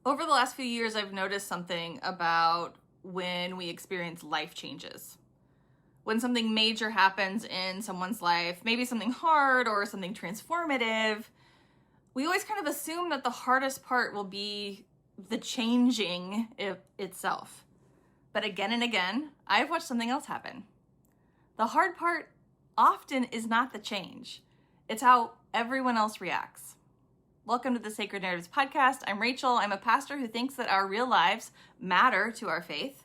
Over the last few years, I've noticed something about when we experience life changes. When something major happens in someone's life, maybe something hard or something transformative, we always kind of assume that the hardest part will be the changing itself. But again and again, I've watched something else happen. The hard part often is not the change. It's how everyone else reacts. Welcome to the Sacred Narratives podcast. I'm Rachel. I'm a pastor who thinks that our real lives matter to our faith.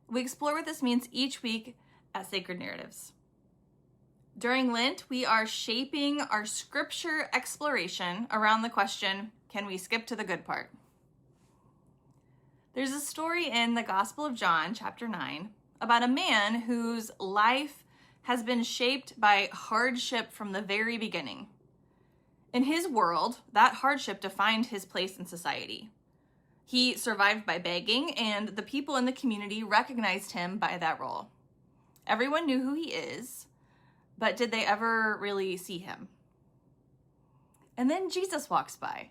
We explore what this means each week at Sacred Narratives. During Lent, we are shaping our scripture exploration around the question, can we skip to the good part? There's a story in the Gospel of John, chapter 9, about a man whose life has been shaped by hardship from the very beginning. In his world, that hardship defined his place in society. He survived by begging, and the people in the community recognized him by that role. Everyone knew who he is, but did they ever really see him? And then Jesus walks by.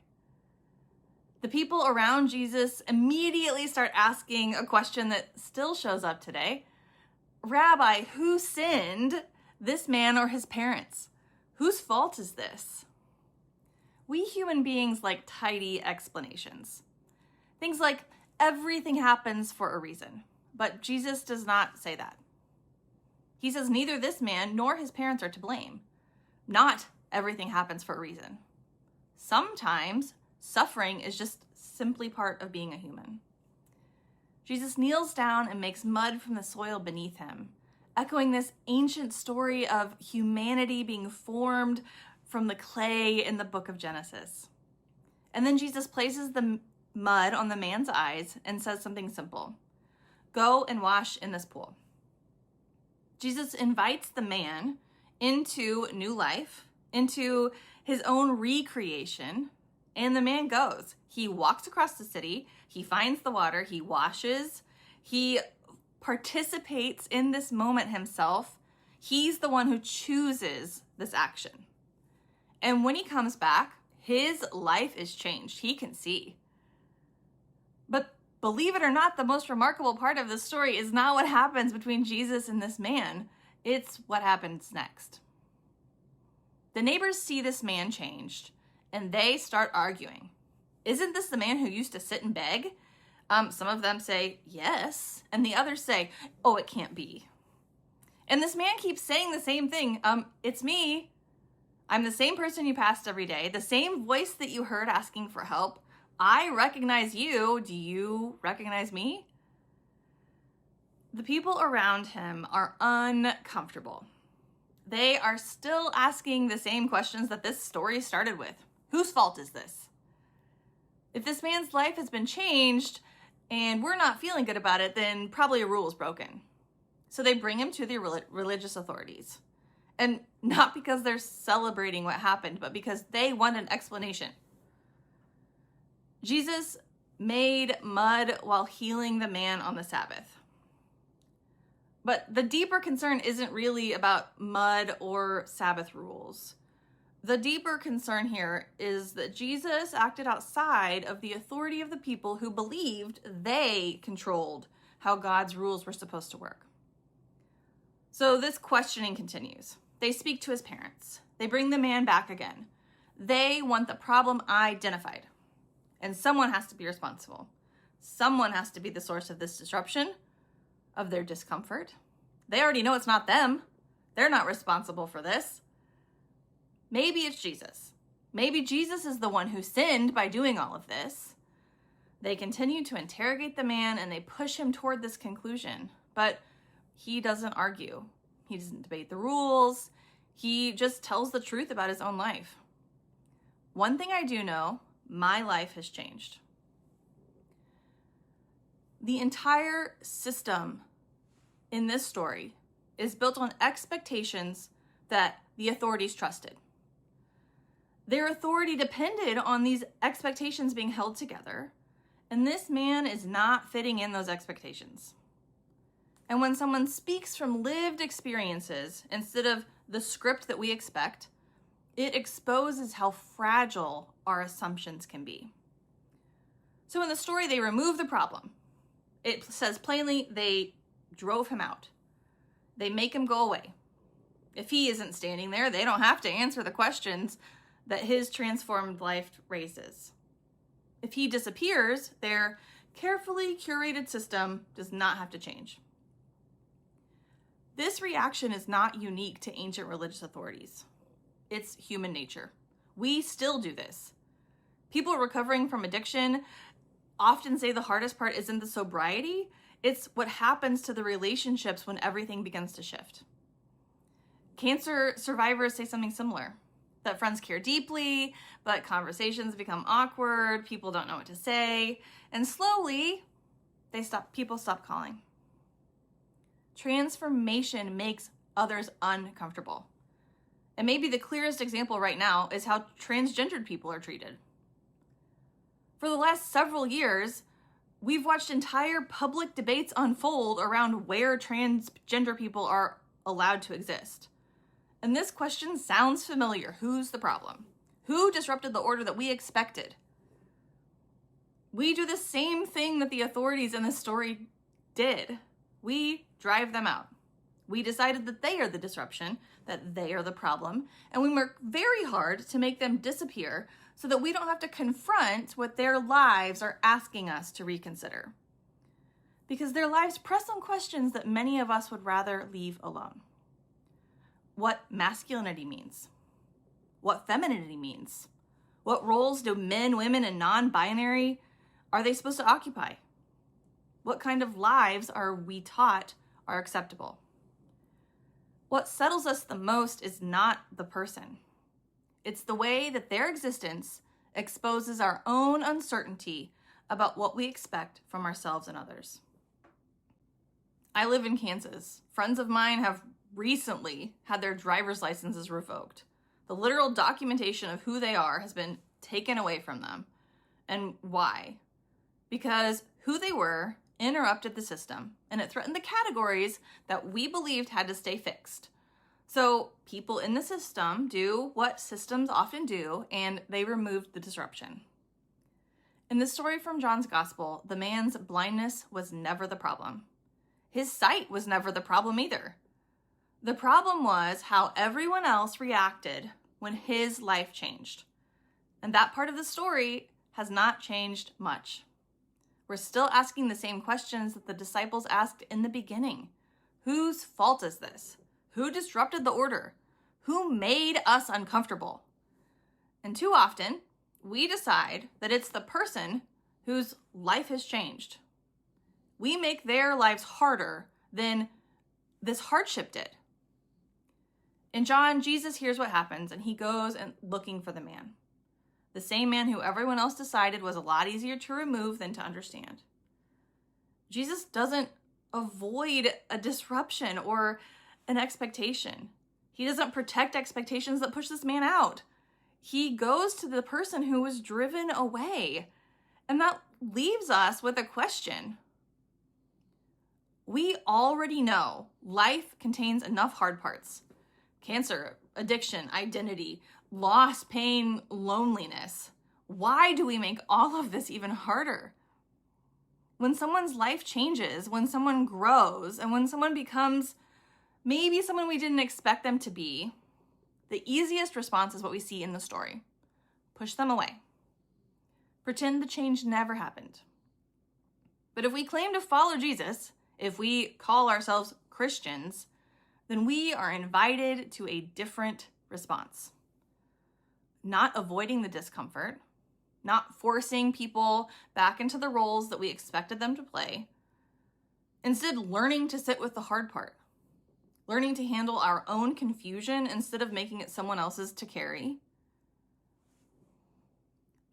The people around Jesus immediately start asking a question that still shows up today. Rabbi, who sinned, this man or his parents? Whose fault is this? We human beings like tidy explanations. Things like everything happens for a reason, but Jesus does not say that. He says neither this man nor his parents are to blame. Not everything happens for a reason. Sometimes suffering is just simply part of being a human. Jesus kneels down and makes mud from the soil beneath him, echoing this ancient story of humanity being formed from the clay in the book of Genesis. And then Jesus places the mud on the man's eyes and says something simple. Go and wash in this pool. Jesus invites the man into new life, into his own recreation, and the man goes. He walks across the city, he finds the water, he washes, he participates in this moment himself. He's the one who chooses this action. And when he comes back, his life is changed. He can see. But believe it or not, the most remarkable part of the story is not what happens between Jesus and this man. It's what happens next. The neighbors see this man changed, and they start arguing. Isn't this the man who used to sit and beg? Some of them say, yes. And the others say, oh, it can't be. And this man keeps saying the same thing. It's me. I'm the same person you passed every day, the same voice that you heard asking for help. I recognize you. Do you recognize me? The people around him are uncomfortable. They are still asking the same questions that this story started with. Whose fault is this? If this man's life has been changed and we're not feeling good about it, then probably a rule is broken. So they bring him to the religious authorities. And not because they're celebrating what happened, but because they want an explanation. Jesus made mud while healing the man on the Sabbath. But the deeper concern isn't really about mud or Sabbath rules. The deeper concern here is that Jesus acted outside of the authority of the people who believed they controlled how God's rules were supposed to work. So this questioning continues. They speak to his parents. They bring the man back again. They want the problem identified. And someone has to be responsible. Someone has to be the source of this disruption, of their discomfort. They already know it's not them. They're not responsible for this. Maybe it's Jesus. Maybe Jesus is the one who sinned by doing all of this. They continue to interrogate the man and they push him toward this conclusion. But he doesn't argue. He doesn't debate the rules. He just tells the truth about his own life. One thing I do know, my life has changed. The entire system in this story is built on expectations that the authorities trusted. Their authority depended on these expectations being held together, and this man is not fitting in those expectations. And when someone speaks from lived experiences instead of the script that we expect, it exposes how fragile our assumptions can be. So in the story, they remove the problem. It says plainly they drove him out. They make him go away. If he isn't standing there, they don't have to answer the questions that his transformed life raises. If he disappears, their carefully curated system does not have to change. This reaction is not unique to ancient religious authorities. It's human nature. We still do this. People recovering from addiction often say the hardest part isn't the sobriety, it's what happens to the relationships when everything begins to shift. Cancer survivors say something similar, that friends care deeply, but conversations become awkward, people don't know what to say, and slowly people stop calling. Transformation makes others uncomfortable. And maybe the clearest example right now is how transgendered people are treated. For the last several years, we've watched entire public debates unfold around where transgender people are allowed to exist. And this question sounds familiar. Who's the problem? Who disrupted the order that we expected? We do the same thing that the authorities in this story did. We drive them out. We decided that they are the disruption, that they are the problem, and we work very hard to make them disappear so that we don't have to confront what their lives are asking us to reconsider. Because their lives press on questions that many of us would rather leave alone. What masculinity means, what femininity means, what roles do men, women, and non-binary are they supposed to occupy? What kind of lives are we taught are acceptable? What settles us the most is not the person. It's the way that their existence exposes our own uncertainty about what we expect from ourselves and others. I live in Kansas. Friends of mine have recently had their driver's licenses revoked. The literal documentation of who they are has been taken away from them. And why? Because who they were interrupted the system, and it threatened the categories that we believed had to stay fixed. So people in the system do what systems often do, and they removed the disruption. In the story from John's Gospel, the man's blindness was never the problem. His sight was never the problem either. The problem was how everyone else reacted when his life changed. And that part of the story has not changed much. We're still asking the same questions that the disciples asked in the beginning. Whose fault is this? Who disrupted the order? Who made us uncomfortable? And too often, we decide that it's the person whose life has changed. We make their lives harder than this hardship did. In John, Jesus hears what happens, and he goes and looking for the man. The same man who everyone else decided was a lot easier to remove than to understand. Jesus doesn't avoid a disruption or an expectation. He doesn't protect expectations that push this man out. He goes to the person who was driven away. And that leaves us with a question. We already know life contains enough hard parts. Cancer, addiction, identity, loss, pain, loneliness. Why do we make all of this even harder? When someone's life changes, when someone grows, and when someone becomes maybe someone we didn't expect them to be, the easiest response is what we see in the story. Push them away. Pretend the change never happened. But if we claim to follow Jesus, if we call ourselves Christians, then we are invited to a different response. Not avoiding the discomfort, not forcing people back into the roles that we expected them to play. Instead, learning to sit with the hard part. Learning to handle our own confusion instead of making it someone else's to carry.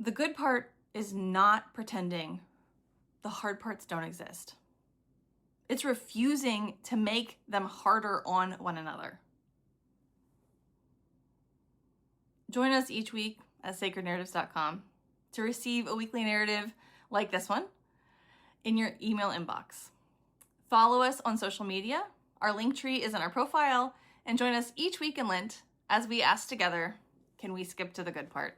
The good part is not pretending the hard parts don't exist. It's refusing to make them harder on one another. Join us each week at sacrednarratives.com to receive a weekly narrative like this one in your email inbox. Follow us on social media. Our link tree is in our profile, and join us each week in Lent as we ask together, can we skip to the good part?